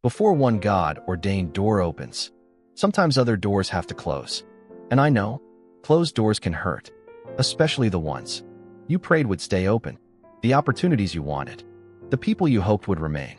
Before one God-ordained door opens, sometimes other doors have to close. And I know, closed doors can hurt, especially the ones you prayed would stay open, the opportunities you wanted, the people you hoped would remain,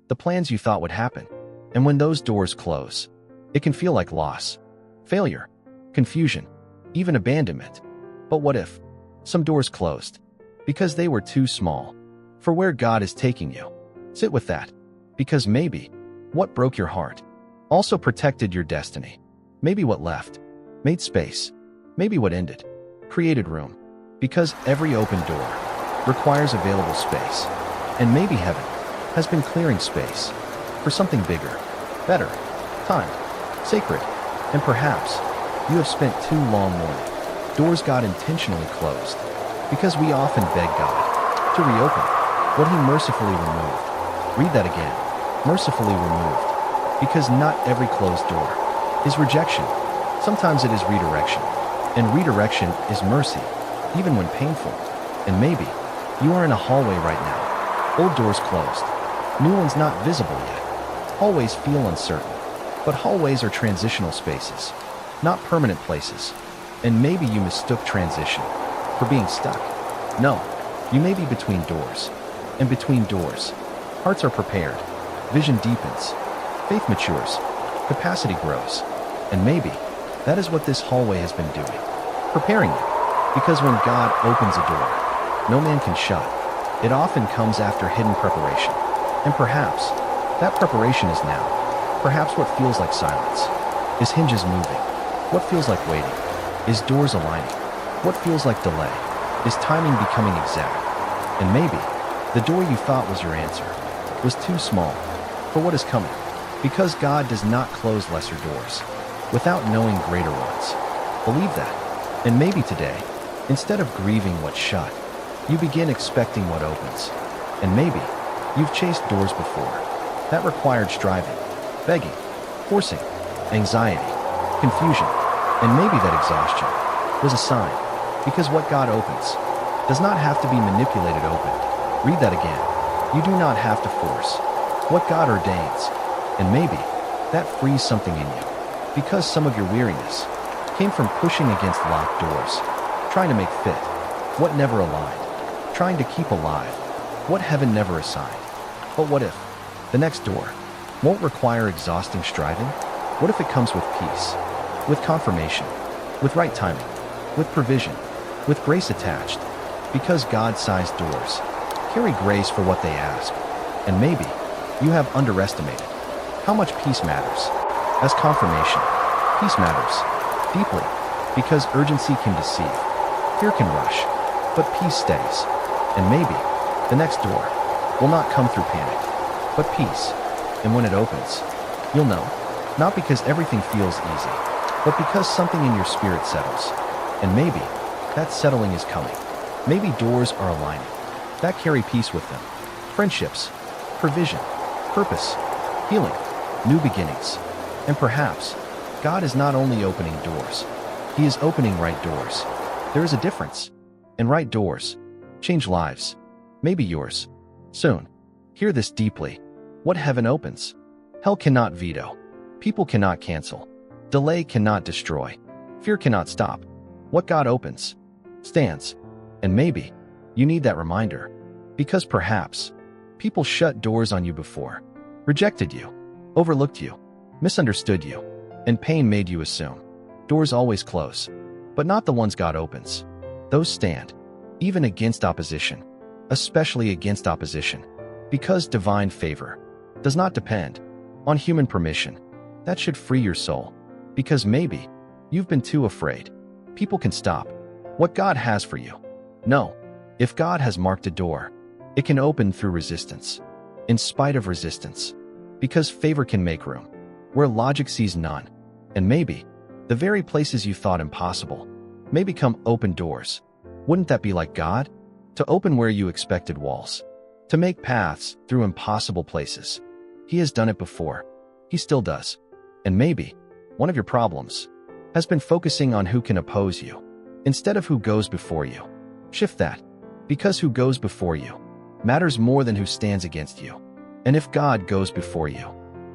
the plans you thought would happen. And when those doors close, it can feel like loss, failure, confusion, even abandonment. But what if some doors closed because they were too small for where God is taking you? Sit with that, because maybe what broke your heart also protected your destiny. Maybe what left made space. Maybe what ended created room, because every open door requires available space. And maybe heaven has been clearing space for something bigger, better, timed, sacred. And perhaps you have spent too long mourning doors God intentionally closed, because we often beg God to reopen what He mercifully removed. Read that again. Mercifully removed. Because not every closed door is rejection. Sometimes it is redirection. And redirection is mercy, even when painful. And maybe you are in a hallway right now. Old doors closed. New ones not visible yet. Hallways feel uncertain. But hallways are transitional spaces, not permanent places. And maybe you mistook transition for being stuck. No, you may be between doors. And between doors, hearts are prepared. Vision deepens. Faith matures. Capacity grows. And maybe that is what this hallway has been doing. Preparing you. Because when God opens a door, no man can shut. It often comes after hidden preparation. And perhaps that preparation is now. Perhaps what feels like silence is hinges moving. What feels like waiting is doors aligning. What feels like delay is timing becoming exact. And maybe the door you thought was your answer was too small for what is coming. Because God does not close lesser doors without knowing greater ones. Believe that. And maybe today, instead of grieving what's shut, you begin expecting what opens. And maybe you've chased doors before that required striving, begging, forcing, anxiety, confusion, and maybe that exhaustion was a sign, because what God opens does not have to be manipulated open. Read that again. You do not have to force what God ordains. And maybe that frees something in you, because some of your weariness came from pushing against locked doors, trying to make fit what never aligned, trying to keep alive what heaven never assigned. But what if the next door won't require exhausting striving? What if it comes with peace, with confirmation, with right timing, with provision, with grace attached? Because God-sized doors carry grace for what they ask. And maybe you have underestimated how much peace matters. As confirmation, peace matters deeply, because urgency can deceive, fear can rush, but peace stays. And maybe the next door will not come through panic, but peace. And when it opens, you'll know, not because everything feels easy, but because something in your spirit settles. And maybe that settling is coming. Maybe doors are aligning that carry peace with them. Friendships, provision, purpose, healing, new beginnings. And perhaps God is not only opening doors, He is opening right doors. There is a difference. And right doors change lives. Maybe yours. Soon. Hear this deeply. What heaven opens, hell cannot veto. People cannot cancel. Delay cannot destroy. Fear cannot stop. What God opens stands. And maybe you need that reminder, because perhaps people shut doors on you before, rejected you, overlooked you, misunderstood you, and pain made you assume doors always close, but not the ones God opens. Those stand, even against opposition, especially against opposition, because divine favor does not depend on human permission. That should free your soul, because maybe you've been too afraid people can stop what God has for you. No, if God has marked a door, it can open through resistance, in spite of resistance, because favor can make room where logic sees none. And maybe the very places you thought impossible may become open doors. Wouldn't that be like God? To open where you expected walls, to make paths through impossible places. He has done it before. He still does. And maybe one of your problems has been focusing on who can oppose you instead of who goes before you. Shift that, because who goes before you matters more than who stands against you. And if God goes before you,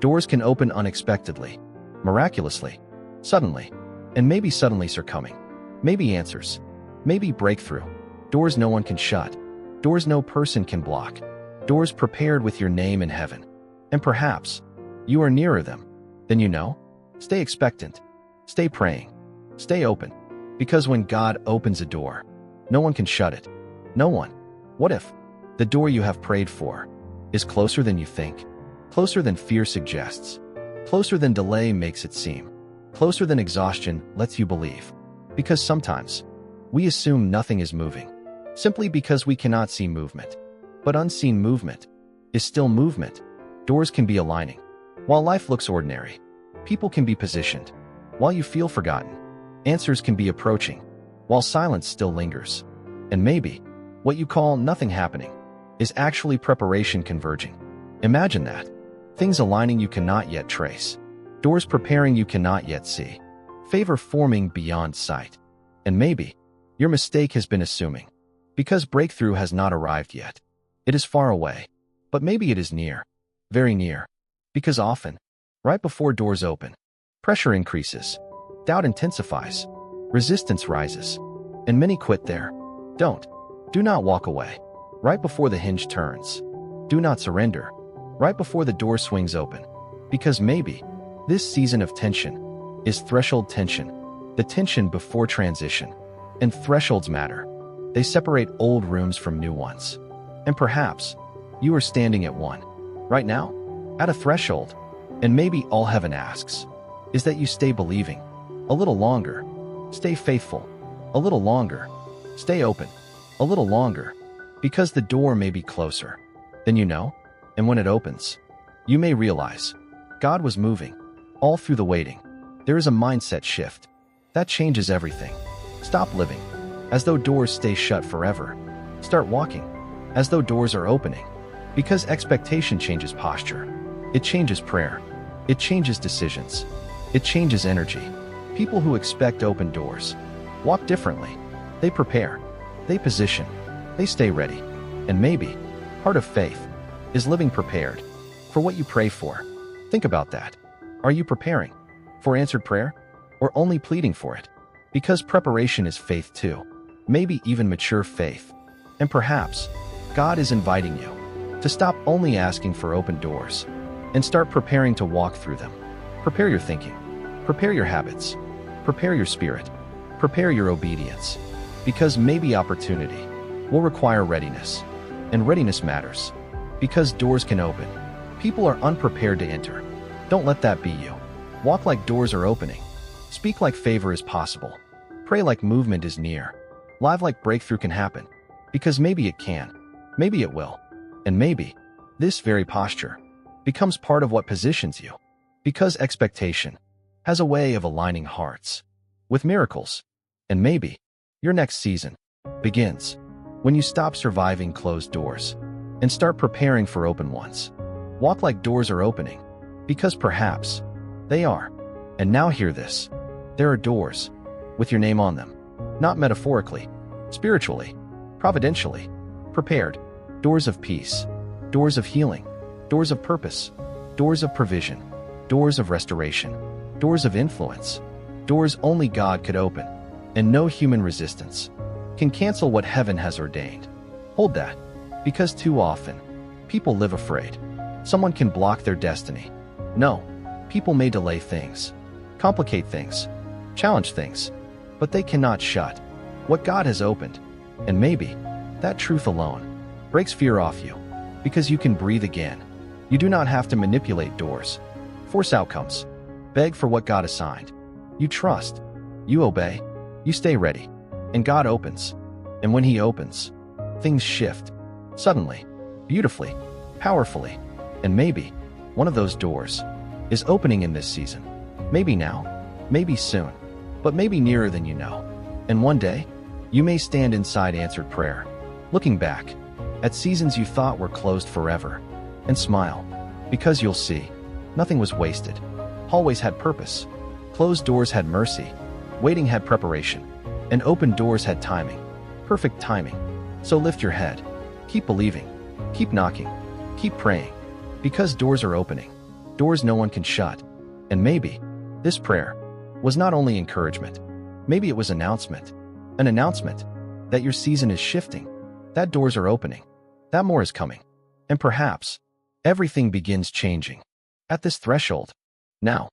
Doors can open unexpectedly, miraculously, suddenly, and maybe suddenlies are coming. Maybe answers, maybe breakthrough. Doors no one can shut, doors no person can block, doors prepared with your name in heaven. And perhaps you are nearer them than you know. Stay expectant, stay praying, stay open, because when God opens a door, no one can shut it. No one. What if the door you have prayed for is closer than you think, closer than fear suggests, closer than delay makes it seem, closer than exhaustion lets you believe? Because sometimes we assume nothing is moving, simply because we cannot see movement. But unseen movement is still movement. Doors can be aligning. While life looks ordinary, people can be positioned. While you feel forgotten, answers can be approaching. While silence still lingers. And maybe what you call nothing happening is actually preparation converging. Imagine that. Things aligning you cannot yet trace. Doors preparing you cannot yet see. Favor forming beyond sight. And maybe your mistake has been assuming, because breakthrough has not arrived yet. It is far away. But maybe it is near. Very near. Because often, right before doors open, pressure increases, doubt intensifies, resistance rises, and many quit there. Do not walk away. Right before the hinge turns. Do not surrender. Right before the door swings open. Because maybe this season of tension is threshold tension, the tension before transition. And thresholds matter. They separate old rooms from new ones. And perhaps you are standing at one right now, at a threshold. And maybe all heaven asks is that you stay believing a little longer, stay faithful a little longer, stay open a little longer, because the door may be closer than you know. And when it opens, you may realize God was moving all through the waiting. There is a mindset shift that changes everything. Stop living as though doors stay shut forever. Start walking as though doors are opening, because expectation changes posture. It changes prayer. It changes decisions. It changes energy. People who expect open doors walk differently. They prepare. They position. They stay ready. And maybe part of faith is living prepared for what you pray for. Think about that. Are you preparing for answered prayer, or only pleading for it? Because preparation is faith too. Maybe even mature faith. And perhaps God is inviting you to stop only asking for open doors and start preparing to walk through them. Prepare your thinking. Prepare your habits. Prepare your spirit. Prepare your obedience. Because maybe opportunity will require readiness. And readiness matters. Because doors can open. People are unprepared to enter. Don't let that be you. Walk like doors are opening. Speak like favor is possible. Pray like movement is near. Live like breakthrough can happen. Because maybe it can. Maybe it will. And maybe this very posture becomes part of what positions you. Because expectation has a way of aligning hearts with miracles. And maybe your next season begins when you stop surviving closed doors and start preparing for open ones. Walk like doors are opening, because perhaps they are. And now hear this. There are doors with your name on them, not metaphorically, spiritually, providentially, prepared. Doors of peace, doors of healing, doors of purpose, doors of provision, doors of restoration, doors of influence, doors only God could open, and no human resistance can cancel what heaven has ordained. Hold that, because too often, people live afraid someone can block their destiny. No, people may delay things, complicate things, challenge things, but they cannot shut what God has opened. And maybe that truth alone breaks fear off you, because you can breathe again. You do not have to manipulate doors, force outcomes, beg for what God assigned. You trust, you obey, you stay ready, and God opens. And when He opens, things shift, suddenly, beautifully, powerfully. And maybe one of those doors is opening in this season. Maybe now, maybe soon, but maybe nearer than you know. And one day, you may stand inside answered prayer, looking back at seasons you thought were closed forever, and smile, because you'll see nothing was wasted. Hallways had purpose, closed doors had mercy, waiting had preparation, and open doors had timing, perfect timing. So lift your head, keep believing, keep knocking, keep praying, because doors are opening, doors no one can shut. And maybe this prayer was not only encouragement, maybe it was an announcement that your season is shifting, that doors are opening, that more is coming, and perhaps everything begins changing at this threshold. Now,